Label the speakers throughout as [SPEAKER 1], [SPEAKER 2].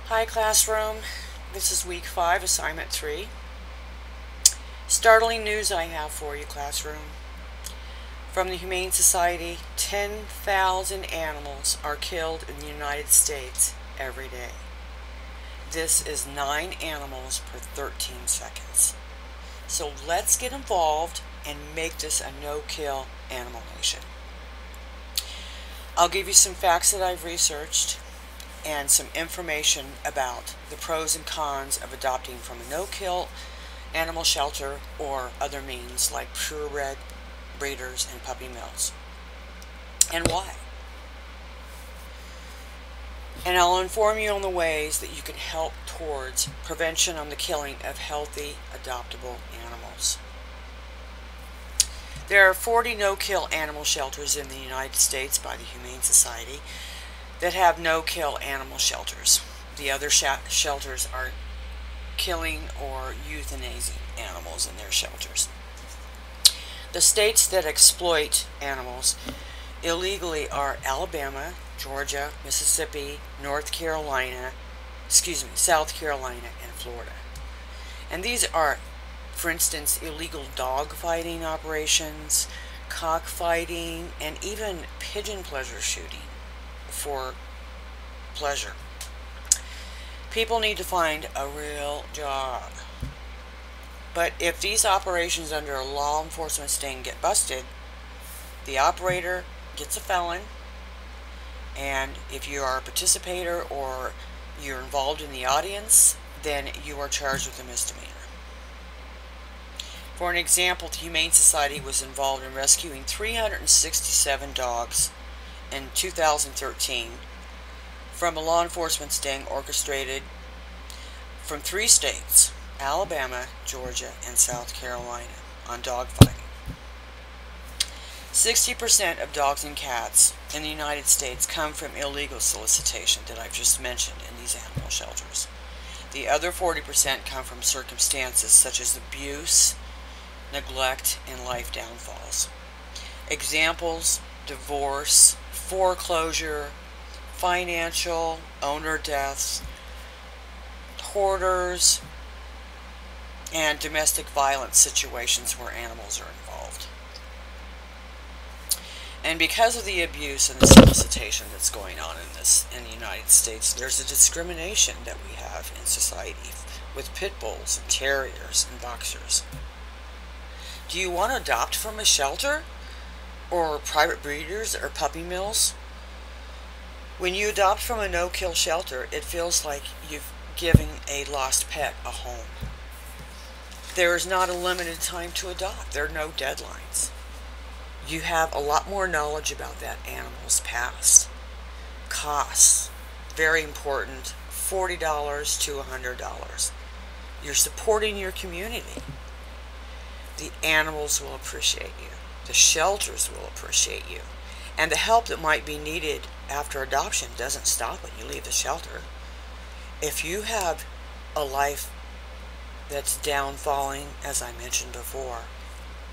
[SPEAKER 1] Hi classroom, this is week 5, assignment 3. Startling news I have for you classroom. From the Humane Society, 10,000 animals are killed in the United States every day. This is 9 animals per 13 seconds. So let's get involved and make this a no-kill animal nation. I'll give you some facts that I've researched and some information about the pros and cons of adopting from a no-kill animal shelter or other means like purebred breeders and puppy mills, and why. And I'll inform you on the ways that you can help towards prevention on the killing of healthy, adoptable animals. There are 40 no-kill animal shelters in the United States by the Humane Society that have no-kill animal shelters. The other shelters are killing or euthanizing animals in their shelters. The states that exploit animals illegally are Alabama, Georgia, Mississippi, South Carolina, and Florida. And these are, for instance, illegal dog fighting operations, cockfighting, and even pigeon pleasure shooting for pleasure. People need to find a real job. But if these operations under a law enforcement sting get busted, the operator gets a felon, and if you are a participator or you're involved in the audience, then you are charged with a misdemeanor. For an example, the Humane Society was involved in rescuing 367 dogs in 2013 from a law enforcement sting orchestrated from 3 states, Alabama, Georgia, and South Carolina, on dog fighting. 60% of dogs and cats in the United States come from illegal solicitation that I've just mentioned in these animal shelters. The other 40% come from circumstances such as abuse, neglect, and life downfalls. Examples: divorce, foreclosure, financial, owner deaths, hoarders, and domestic violence situations where animals are involved. And because of the abuse and the solicitation that's going on in the United States, there's a discrimination that we have in society with pit bulls and terriers and boxers. Do you want to adopt from a shelter or private breeders or puppy mills? When you adopt from a no-kill shelter, it feels like you've given a lost pet a home. There is not a limited time to adopt. There are no deadlines. You have a lot more knowledge about that animal's past. Costs, very important, $40 to $100. You're supporting your community. The animals will appreciate you. The shelters will appreciate you. And the help that might be needed after adoption doesn't stop when you leave the shelter. If you have a life that's downfalling, as I mentioned before,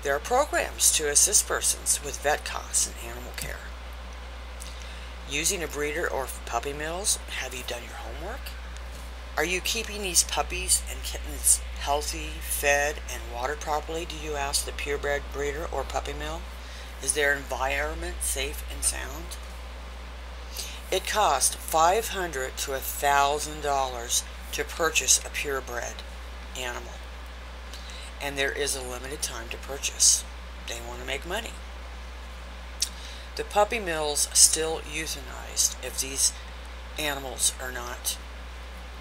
[SPEAKER 1] there are programs to assist persons with vet costs and animal care. Using a breeder or puppy mills, have you done your homework? Are you keeping these puppies and kittens healthy, fed, and watered properly? Do you ask the purebred breeder or puppy mill? Is their environment safe and sound? It costs $500 to $1,000 to purchase a purebred animal. And there is a limited time to purchase. They want to make money. The puppy mills still euthanized if these animals are not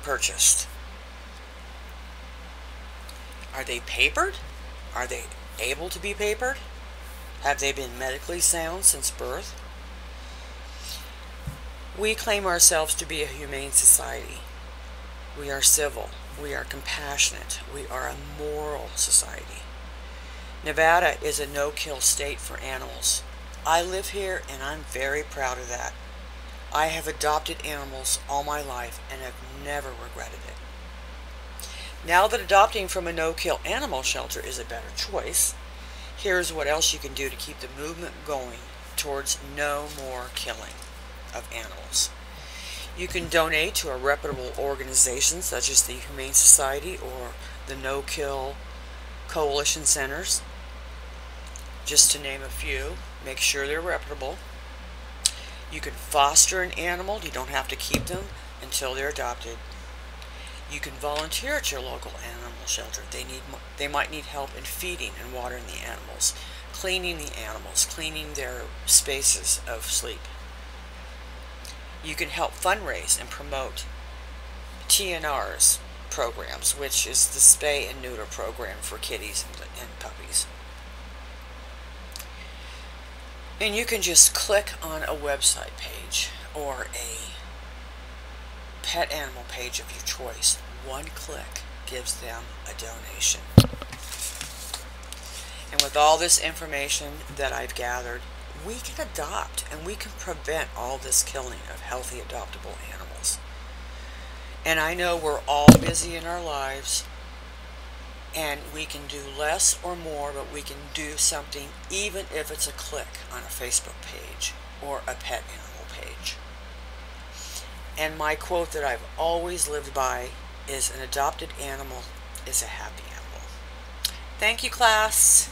[SPEAKER 1] purchased. Are they papered? Are they able to be papered? Have they been medically sound since birth? We claim ourselves to be a humane society. We are civil. We are compassionate. We are a moral society. Nevada is a no-kill state for animals. I live here and I'm very proud of that. I have adopted animals all my life and have never regretted it. Now that adopting from a no-kill animal shelter is a better choice, here's what else you can do to keep the movement going towards no more killing of animals. You can donate to a reputable organization such as the Humane Society or the No-Kill Coalition Centers, just to name a few. Make sure they're reputable. You can foster an animal. You don't have to keep them until they're adopted. You can volunteer at your local animal shelter. They might need help in feeding and watering the animals, cleaning the animals, cleaning their spaces of sleep. You can help fundraise and promote TNR's programs, which is the spay and neuter program for kitties and puppies. And you can just click on a website page or a pet animal page of your choice. One click gives them a donation. And with all this information that I've gathered, we can adopt and we can prevent all this killing of healthy adoptable animals. And I know we're all busy in our lives, and we can do less or more, but we can do something, even if it's a click on a Facebook page or a pet animal page. And my quote that I've always lived by is, an adopted animal is a happy animal. Thank you, class.